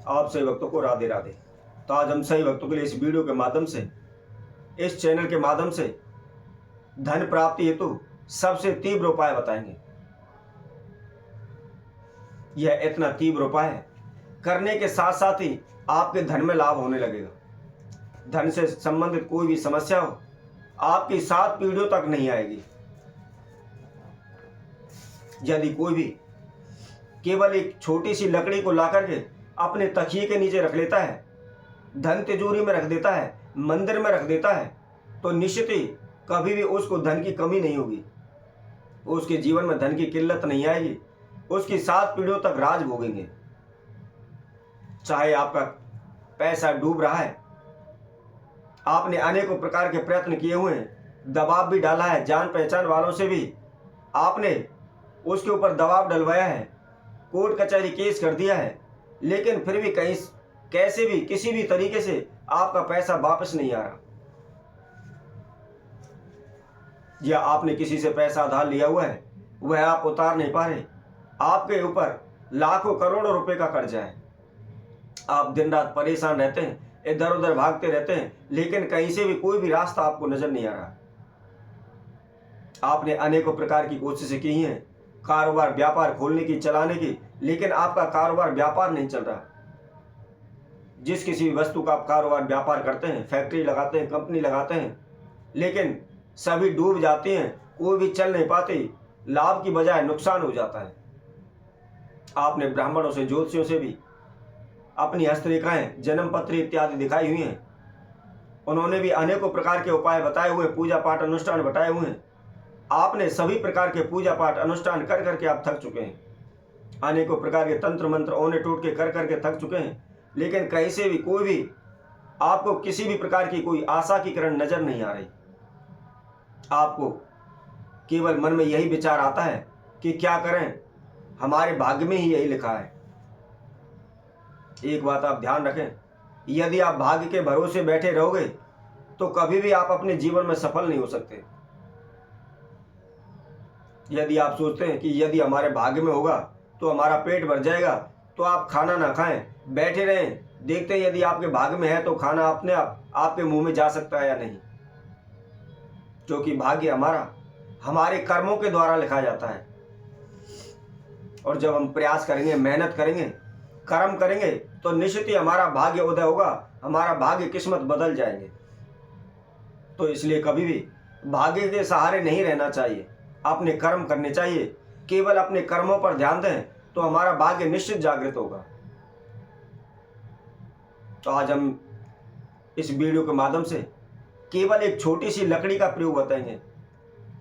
आप सही भक्तों को राधे राधे। तो आज हम सही भक्तों के लिए इस वीडियो के माध्यम से, इस चैनल के माध्यम से धन प्राप्ति हेतु सबसे तीव्र उपाय बताएंगे। यह इतना तीव्र उपाय करने के साथ साथ ही आपके धन में लाभ होने लगेगा। धन से संबंधित कोई भी समस्या हो आपकी 7 पीढ़ियों तक नहीं आएगी। यदि कोई भी केवल एक छोटी सी लकड़ी को ला करके अपने तकिए के नीचे रख लेता है, धन तिजोरी में रख देता है, मंदिर में रख देता है, तो निश्चित ही कभी भी उसको धन की कमी नहीं होगी। उसके जीवन में धन की किल्लत नहीं आएगी। उसकी 7 पीढ़ियों तक राज भोगेंगे। चाहे आपका पैसा डूब रहा है, आपने अनेकों प्रकार के प्रयत्न किए हुए हैं, दबाव भी डाला है, जान पहचान वालों से भी आपने उसके ऊपर दबाव डलवाया है, कोर्ट कचहरी केस कर दिया है, लेकिन फिर भी कहीं कैसे भी किसी भी तरीके से आपका पैसा वापस नहीं आ रहा। या आपने किसी से पैसा उधार लिया हुआ है, वह आप उतार नहीं पा रहे, आपके ऊपर लाखों करोड़ों रुपए का कर्जा है, आप दिन रात परेशान रहते हैं, इधर उधर भागते रहते हैं, लेकिन कहीं से भी कोई भी रास्ता आपको नजर नहीं आ रहा। आपने अनेकों प्रकार की कोशिशें की हैं, कारोबार व्यापार खोलने की, चलाने की, लेकिन आपका कारोबार व्यापार नहीं चल रहा। जिस किसी भी वस्तु का आप कारोबार व्यापार करते हैं, फैक्ट्री लगाते हैं, कंपनी लगाते हैं, लेकिन सभी डूब जाती हैं, कोई भी चल नहीं पाती, लाभ की बजाय नुकसान हो जाता है। आपने ब्राह्मणों से, ज्योतिषियों से भी अपनी हस्तरेखाएं, जन्म पत्र इत्यादि दिखाई हुई हैं। उन्होंने भी अनेकों प्रकार के उपाय बताए हुए, पूजा पाठ अनुष्ठान बताए हुए हैं। आपने सभी प्रकार के पूजा पाठ अनुष्ठान कर करके आप थक चुके हैं। अनेकों प्रकार के तंत्र मंत्र ओने टोटके कर करके थक चुके हैं, लेकिन कहीं से भी कोई भी आपको किसी भी प्रकार की कोई आशा की किरण नजर नहीं आ रही। आपको केवल मन में यही विचार आता है कि क्या करें, हमारे भाग्य में ही यही लिखा है। एक बात आप ध्यान रखें, यदि आप भाग्य के भरोसे बैठे रहोगे तो कभी भी आप अपने जीवन में सफल नहीं हो सकते। यदि आप सोचते हैं कि यदि हमारे भाग्य में होगा तो हमारा पेट भर जाएगा, तो आप खाना ना खाएं, बैठे रहें, देखते हैं यदि आपके भाग्य में है तो खाना अपने आप आपके मुंह में जा सकता है या नहीं। क्योंकि भाग्य हमारा हमारे कर्मों के द्वारा लिखा जाता है। और जब हम प्रयास करेंगे, मेहनत करेंगे, कर्म करेंगे, तो निश्चित ही हमारा भाग्य उदय होगा, हमारा भाग्य किस्मत बदल जाएंगे। तो इसलिए कभी भी भाग्य के सहारे नहीं रहना चाहिए, अपने कर्म करने चाहिए। केवल अपने कर्मों पर ध्यान दें तो हमारा भाग्य निश्चित जागृत होगा। तो आज हम इस वीडियो के माध्यम से केवल एक छोटी सी लकड़ी का प्रयोग बताएंगे।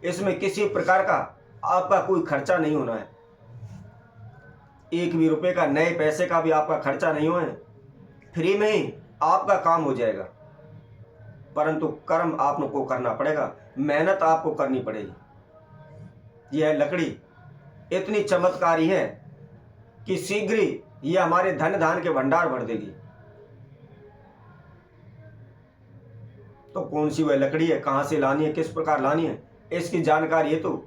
इसमें किसी प्रकार का आपका कोई खर्चा नहीं होना है, एक भी रुपए का, नए पैसे का भी आपका खर्चा नहीं होए, फ्री में ही आपका काम हो जाएगा। परंतु कर्म आपको करना पड़ेगा, मेहनत आपको करनी पड़ेगी। यह लकड़ी इतनी चमत्कारी है कि शीघ्र ही यह हमारे धन धान के भंडार भर देगी। तो कौन सी वह लकड़ी है, कहां से लानी है, किस प्रकार लानी है, इसकी जानकारी है तो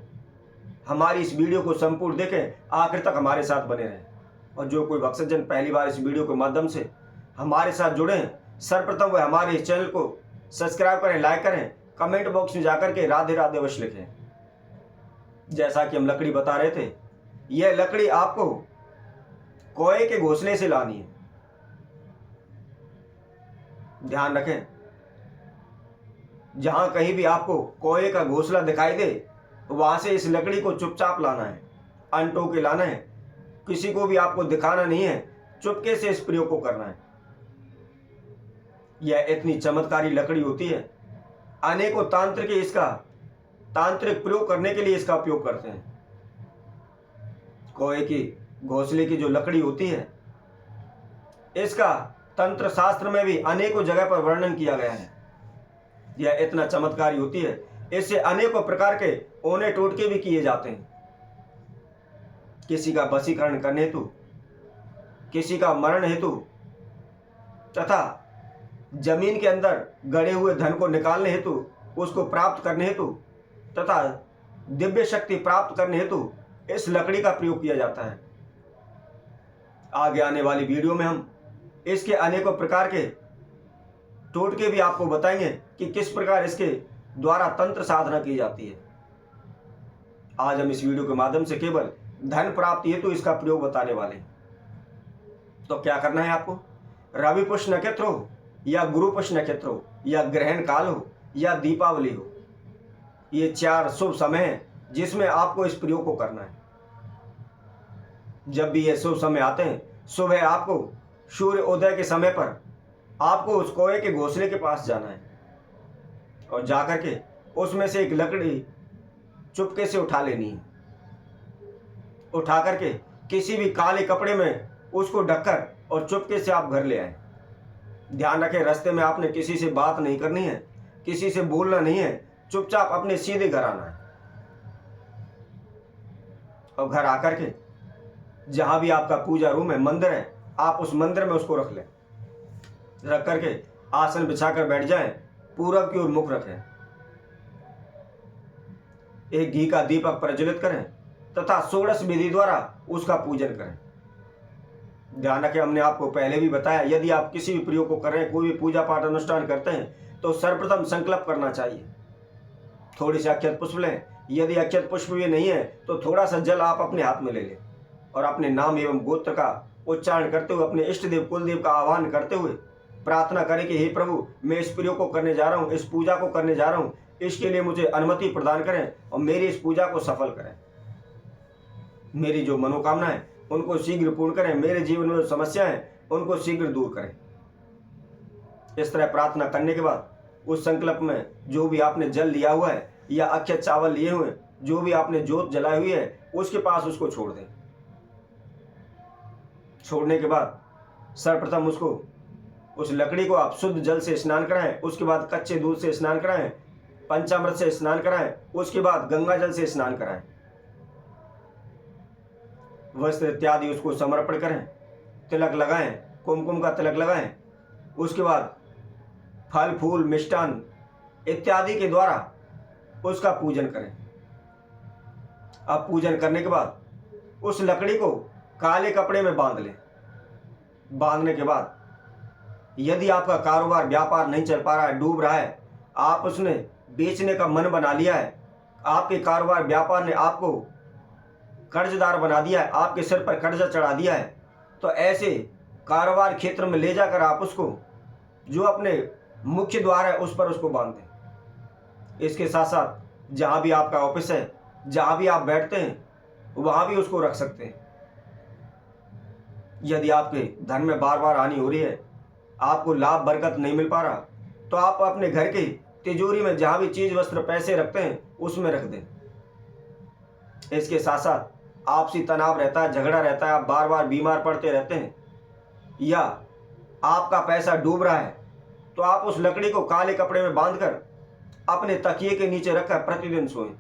हमारी इस वीडियो को संपूर्ण देखें, आखिर तक हमारे साथ बने रहें। और जो कोई भक्तजन पहली बार इस वीडियो के माध्यम से हमारे साथ जुड़े हैं, सर्वप्रथम वह हमारे इस चैनल को सब्सक्राइब करें, लाइक करें, कमेंट बॉक्स में जाकर के राधे राधे अवश्य लिखें। जैसा कि हम लकड़ी बता रहे थे, यह लकड़ी आपको कोए के घोंसले से लानी है। ध्यान रखें, जहां कहीं भी आपको कोए का घोंसला दिखाई दे, वहां से इस लकड़ी को चुपचाप लाना है, अनटो के लाना है, किसी को भी आपको दिखाना नहीं है, चुपके से इस प्रयोग को करना है। यह इतनी चमत्कारी लकड़ी होती है, अनेकों तांत्रिक इसका तांत्रिक प्रयोग करने के लिए इसका उपयोग करते हैं। कोए की घोंसले की जो लकड़ी होती है, इसका तंत्र शास्त्र में भी अनेकों जगह पर वर्णन किया गया है। यह इतना चमत्कारी होती है, इससे अनेकों प्रकार के ओने टोटके भी किए जाते हैं। किसी का वशीकरण करने हेतु, किसी का मरण हेतु, तथा जमीन के अंदर गड़े हुए धन को निकालने हेतु, उसको प्राप्त करने हेतु, तथा दिव्य शक्ति प्राप्त करने हेतु इस लकड़ी का प्रयोग किया जाता है। आगे आने वाली वीडियो में हम इसके अनेकों प्रकार के टोटके भी आपको बताएंगे कि किस प्रकार इसके द्वारा तंत्र साधना की जाती है। आज हम इस वीडियो के माध्यम से केवल धन प्राप्ति हेतु इसका प्रयोग बताने वाले हैं। तो क्या करना है आपको, रवि पुष्य नक्षत्र हो या गुरु पुष्य नक्षत्र हो या ग्रहण काल हो या दीपावली हो, ये 4 शुभ समय हैं जिसमें आपको इस प्रयोग को करना है। जब भी ये शुभ समय आते हैं, सुबह आपको सूर्य उदय के समय पर आपको उस कौवे के घोंसले के पास जाना है और जाकर के उसमें से एक लकड़ी चुपके से उठा लेनी है। उठा करके किसी भी काले कपड़े में उसको ढककर और चुपके से आप घर ले आए। ध्यान रखें, रास्ते में आपने किसी से बात नहीं करनी है, किसी से बोलना नहीं है, चुपचाप अपने सीधे घर आना है। और घर आकर के जहां भी आपका पूजा रूम है, मंदिर है, आप उस मंदिर में उसको रख लें। रख करके आसन बिछाकर बैठ जाएं, पूरब की ओर मुख रखें। एक घी का दीपक प्रज्वलित करें तथा षोडश विधि द्वारा उसका पूजन करें। ध्यान रखें, हमने आपको पहले भी बताया, यदि आप किसी भी प्रयोग को कर रहे हैं, कोई भी पूजा पाठ अनुष्ठान करते हैं, तो सर्वप्रथम संकल्प करना चाहिए। थोड़ी सी अक्षत पुष्प लें, यदि अक्षत पुष्प भी नहीं है तो थोड़ा सा जल आप अपने हाथ में ले लें और अपने नाम एवं गोत्र का उच्चारण करते हुए, अपने इष्ट देव कुलदेव का आह्वान करते हुए प्रार्थना करें कि हे प्रभु, मैं इस प्रयोग को करने जा रहा हूँ, इस पूजा को करने जा रहा हूँ, इसके लिए मुझे अनुमति प्रदान करें और मेरी इस पूजा को सफल करें। मेरी जो मनोकामना है उनको शीघ्र पूर्ण करें, मेरे जीवन में जो समस्या है उनको शीघ्र दूर करें। इस तरह प्रार्थना करने के बाद उस संकल्प में जो भी आपने जल लिया हुआ है या अक्षत चावल लिए हुए, जो भी आपने जोत जलाई हुई है, उसके पास उसको छोड़ दें। छोड़ने के बाद सर्वप्रथम उसको, उस लकड़ी को आप शुद्ध जल से स्नान कराएं, उसके बाद कच्चे दूध से स्नान कराएं, पंचामृत से स्नान कराएं, उसके बाद गंगा जल से स्नान कराएं। वस्त्र इत्यादि उसको समर्पण करें, तिलक लगाएं, कुमकुम का तिलक लगाएं। उसके बाद फल फूल मिष्टान इत्यादि के द्वारा उसका पूजन करें। अब पूजन करने के बाद उस लकड़ी को काले कपड़े में बांध लें। बांधने के बाद यदि आपका कारोबार व्यापार नहीं चल पा रहा है, डूब रहा है, आप उसने बेचने का मन बना लिया है, आपके कारोबार व्यापार ने आपको कर्जदार बना दिया है, आपके सिर पर कर्जा चढ़ा दिया है, तो ऐसे कारोबार क्षेत्र में ले जाकर आप उसको, जो अपने मुख्य द्वार है, उस पर उसको बांध दें। इसके साथ साथ जहाँ भी आपका ऑफिस है, जहाँ भी आप बैठते हैं, वहाँ भी उसको रख सकते हैं। यदि आपके धन में बार बार हानि हो रही है, आपको लाभ बरकत नहीं मिल पा रहा, तो आप अपने घर की तिजोरी में जहाँ भी चीज वस्त्र पैसे रखते हैं उसमें रख दें। इसके साथ साथ आपसी तनाव रहता है, झगड़ा रहता है, आप बार बार बीमार पड़ते रहते हैं या आपका पैसा डूब रहा है, तो आप उस लकड़ी को काले कपड़े में बांधकर अपने तकिए के नीचे रखकर प्रतिदिन सोएं।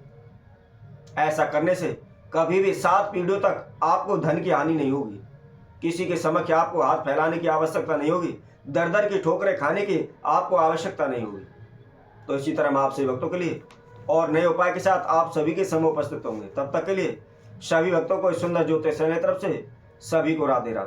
ऐसा करने से कभी भी 7 पीढ़ियों तक आपको धन की हानि नहीं होगी, किसी के समक्ष आपको हाथ फैलाने की आवश्यकता नहीं होगी, दर दर की ठोकरें खाने की आपको आवश्यकता नहीं होगी। तो इसी तरह हम आपसे भक्तों के लिए और नए उपाय के साथ आप सभी के समूह उपस्थित होंगे। तब तक के लिए सभी भक्तों को इस सुंदर ज्योतिष तरफ से सभी को राधे राधे।